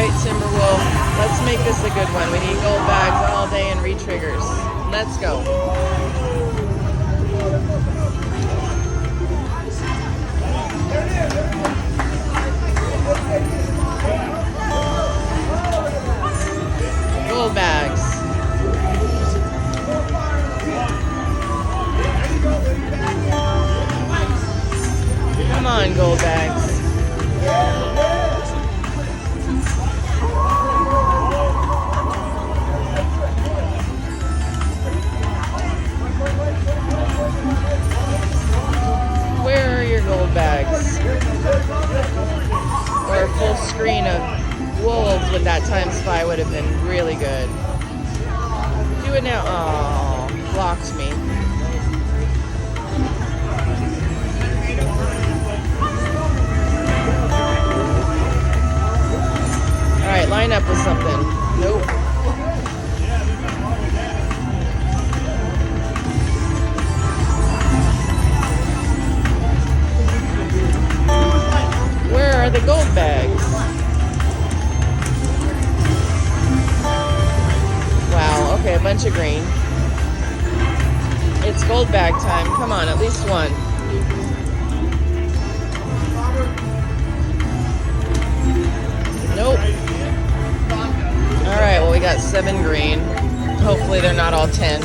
right, Timberwolf. Let's make this a good one. We need gold bags all day and re-triggers. Let's go. Gold bags. Come on, gold bags. Where are your gold bags? Or a full screen of wolves with that times 5 would have been really good. Do it now. Oh, blocked me. All right, line up with something. Nope. Where are the gold bags? Wow, okay, a bunch of green. It's gold bag time. Come on, at least one. Nope. All right, well, we got 7 green. Hopefully they're not all 10.